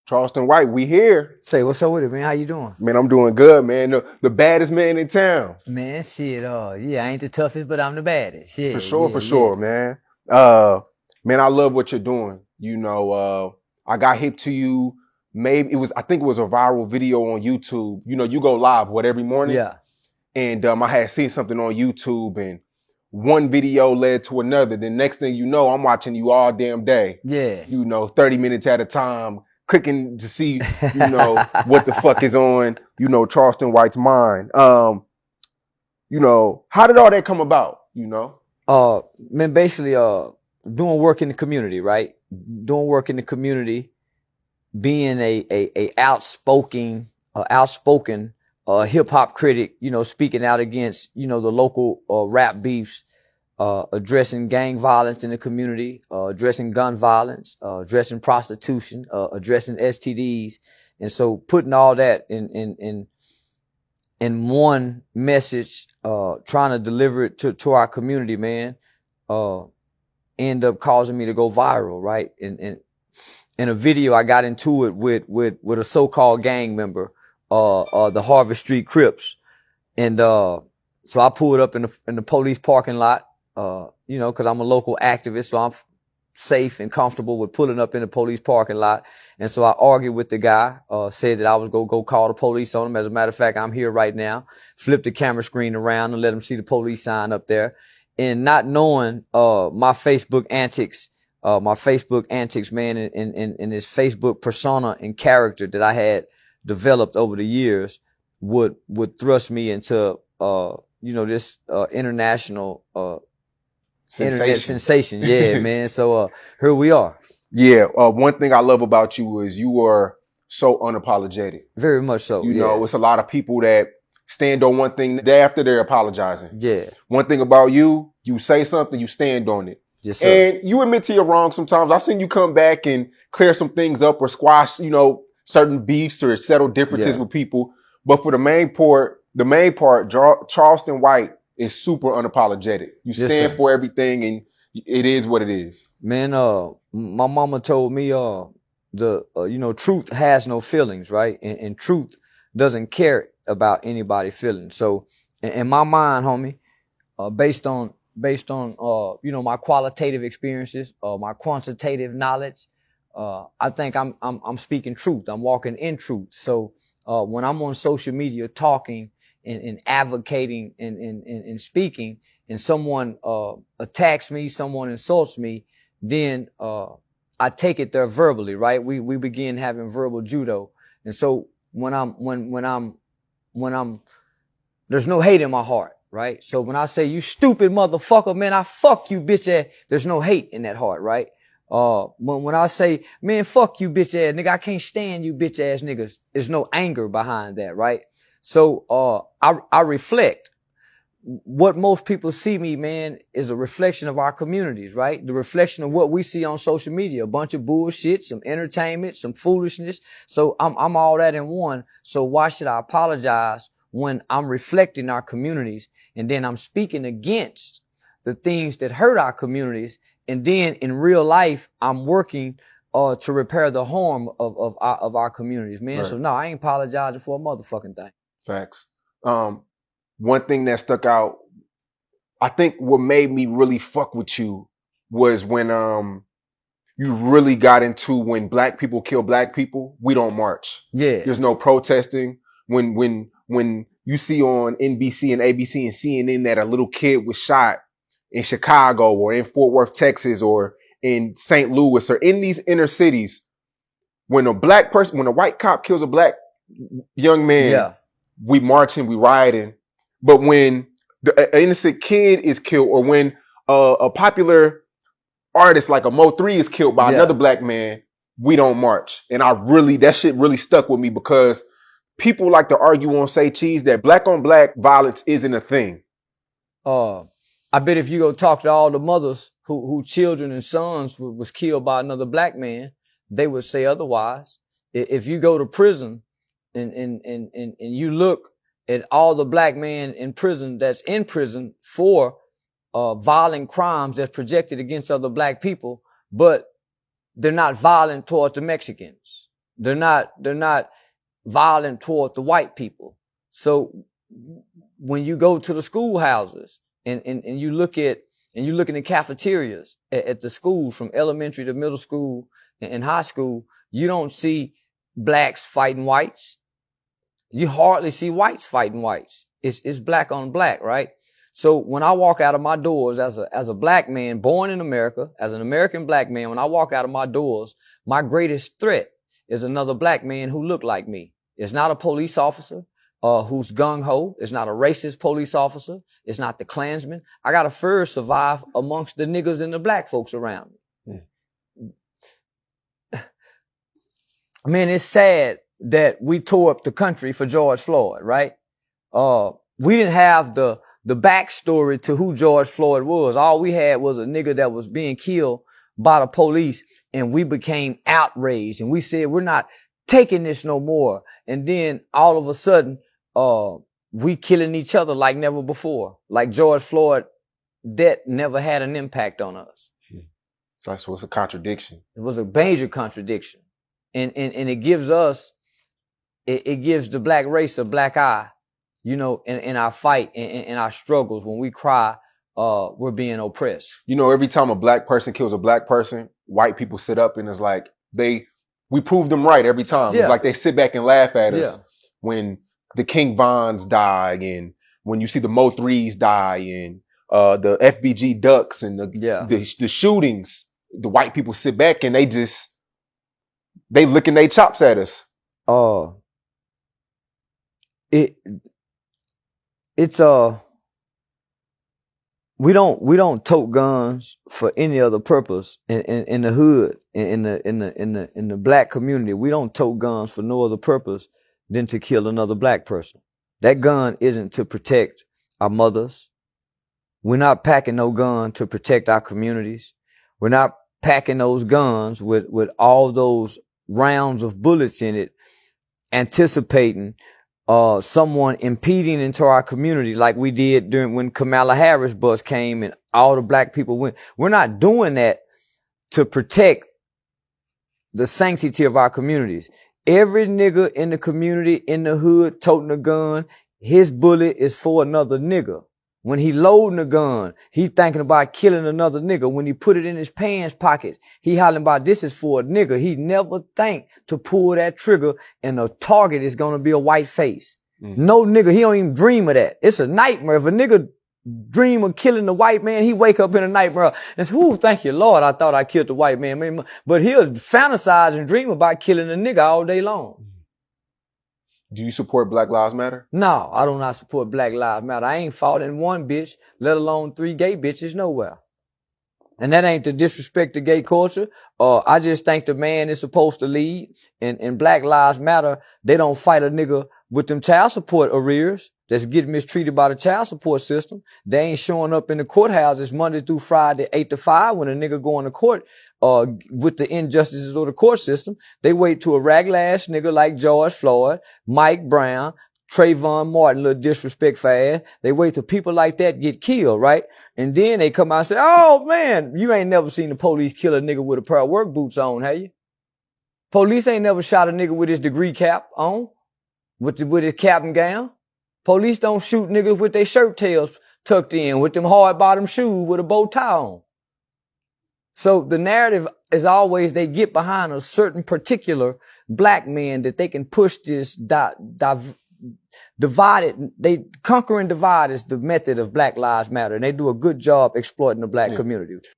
Charleston White, we here. Say, what's up with it, man? How you doing? Man, I'm doing good, man. The baddest man in town. Man, shit, yeah, I ain't the toughest, but I'm the baddest. For Yeah, sure, yeah, for yeah. sure, man. Man, I love what you're doing. I got hip to you. I think it was a viral video on YouTube. You go live, every morning? Yeah. And I had seen something on YouTube and one video led to another. The next thing you know, I'm watching you all damn day. Yeah. 30 minutes at a time, clicking to see, what the fuck is on, Charleston White's mind. How did all that come about, Man, basically, doing work in the community, right? Doing work in the community, being a outspoken hip hop critic, speaking out against, the local rap beefs, addressing gang violence in the community, addressing gun violence, addressing prostitution, addressing STDs. And so putting all that in one message, trying to deliver it to our community, man, end up causing me to go viral, right? And in a video, I got into it with a so-called gang member, the Harvard Street Crips. And, so I pulled up in the police parking lot, cause I'm a local activist. So I'm safe and comfortable with pulling up in the police parking lot. And so I argued with the guy, said that I was go call the police on him. As a matter of fact, I'm here right now. Flipped the camera screen around and let him see the police sign up there. And not knowing, my Facebook antics, man, and his Facebook persona and character that I had developed over the years would thrust me into, this, international, internet sensation. Yeah, man. So, here we are. Yeah. One thing I love about you is you are so unapologetic. Very much so. It's a lot of people that stand on one thing the day after they're apologizing. Yeah. One thing about you say something, you stand on it. Yes, sir. And you admit to your wrong sometimes. I've seen you come back and clear some things up or squash, certain beefs or settle differences with people. But for the main part, Charleston White is super unapologetic. You stand for everything and it is what it is. Man, my mama told me, truth has no feelings, right? And truth doesn't care about anybody's feelings. So in my mind, homie, based on my qualitative experiences, my quantitative knowledge, I think I'm speaking truth. I'm walking in truth. So, when I'm on social media talking and advocating and speaking, and someone, attacks me, someone insults me, then, I take it there verbally, right? We begin having verbal judo. And so when there's no hate in my heart, right? So when I say, you stupid motherfucker, man, I fuck you, bitch ass, there's no hate in that heart, right? When I say, man, fuck you, bitch ass nigga, I can't stand you, bitch ass niggas, there's no anger behind that, right? So, I reflect. What most people see me, man, is a reflection of our communities, right? The reflection of what we see on social media, a bunch of bullshit, some entertainment, some foolishness. So I'm all that in one. So why should I apologize when I'm reflecting our communities and then I'm speaking against the things that hurt our communities? And then in real life, I'm working, to repair the harm of our communities, man. Right. So no, I ain't apologizing for a motherfucking thing. Facts. One thing that stuck out, I think what made me really fuck with you was when you really got into when black people kill black people, we don't march. Yeah. There's no protesting. When you see on NBC and ABC and CNN that a little kid was shot in Chicago or in Fort Worth, Texas, or in St. Louis or in these inner cities, when a white cop kills a black young man, we marching, we rioting. But when an innocent kid is killed, or when a popular artist like a Mo3 is killed by another black man, we don't march. And that shit really stuck with me because people like to argue on Say Cheese that black on black violence isn't a thing. I bet if you go talk to all the mothers who children and sons was killed by another black man, they would say otherwise. If you go to prison and you look at all the black men in prison that's in prison for violent crimes that's projected against other black people, but they're not violent toward the Mexicans. They're not violent toward the white people. So when you go to the schoolhouses and you look in the cafeterias at the schools from elementary to middle school and high school, you don't see blacks fighting whites. You hardly see whites fighting whites. It's black on black, right? So when I walk out of my doors as a black man born in America, as an American black man, when I walk out of my doors, my greatest threat is another black man who look like me. It's not a police officer who's gung-ho. It's not a racist police officer. It's not the Klansman. I gotta first survive amongst the niggas and the black folks around me. Man, it's sad that we tore up the country for George Floyd, right? We didn't have the backstory to who George Floyd was. All we had was a nigga that was being killed by the police, and we became outraged, and we said, we're not taking this no more. And then all of a sudden, we killing each other like never before. Like George Floyd, death never had an impact on us. So it's a contradiction. It was a major contradiction. And it gives us, it gives the black race a black eye, you know, in our fight, in our struggles. When we cry, we're being oppressed. You know, every time a black person kills a black person, white people sit up and it's like, we prove them right every time. Yeah. It's like they sit back and laugh at us when the King Vons die, and when you see the Mo 3s die, and the FBG Ducks and the shootings. The white people sit back and they licking their chops at us. We don't tote guns for any other purpose in the hood, in the black community. We don't tote guns for no other purpose than to kill another black person. That gun isn't to protect our mothers. We're not packing no gun to protect our communities. We're not packing those guns with all those rounds of bullets in it, anticipating someone impeding into our community like we did when Kamala Harris bus came and all the black people went. We're not doing that to protect the sanctity of our communities. Every nigga in the community, in the hood, toting a gun, his bullet is for another nigga. When he loading a gun, he thinking about killing another nigga. When he put it in his pants pocket, he hollering about this is for a nigga. He never think to pull that trigger and the target is going to be a white face. No nigga, he don't even dream of that. It's a nightmare. If a nigga dream of killing the white man, he wake up in a nightmare and say, "Ooh, thank you, Lord, I thought I killed the white man." But he'll fantasize and dream about killing a nigga all day long. Do you support Black Lives Matter? No, I do not support Black Lives Matter. I ain't fought in one bitch, let alone 3 gay bitches nowhere. And that ain't to disrespect the gay culture. I just think the man is supposed to lead. And Black Lives Matter, they don't fight a nigga with them child support arrears that's getting mistreated by the child support system. They ain't showing up in the courthouses Monday through Friday, 8 to 5 when a nigga going to court with the injustices of the court system. They wait to a ragged ass nigga like George Floyd, Mike Brown, Trayvon Martin, little disrespect for ass. They wait till people like that get killed, right? And then they come out and say, "Oh man, you ain't never seen the police kill a nigga with a pair of work boots on, have you? Police ain't never shot a nigga with his degree cap on, with his cap and gown. Police don't shoot niggas with their shirt tails tucked in, with them hard bottom shoes with a bow tie on." So the narrative is always they get behind a certain particular black man that they can push this divided. They conquer and divide is the method of Black Lives Matter, and they do a good job exploiting the black community.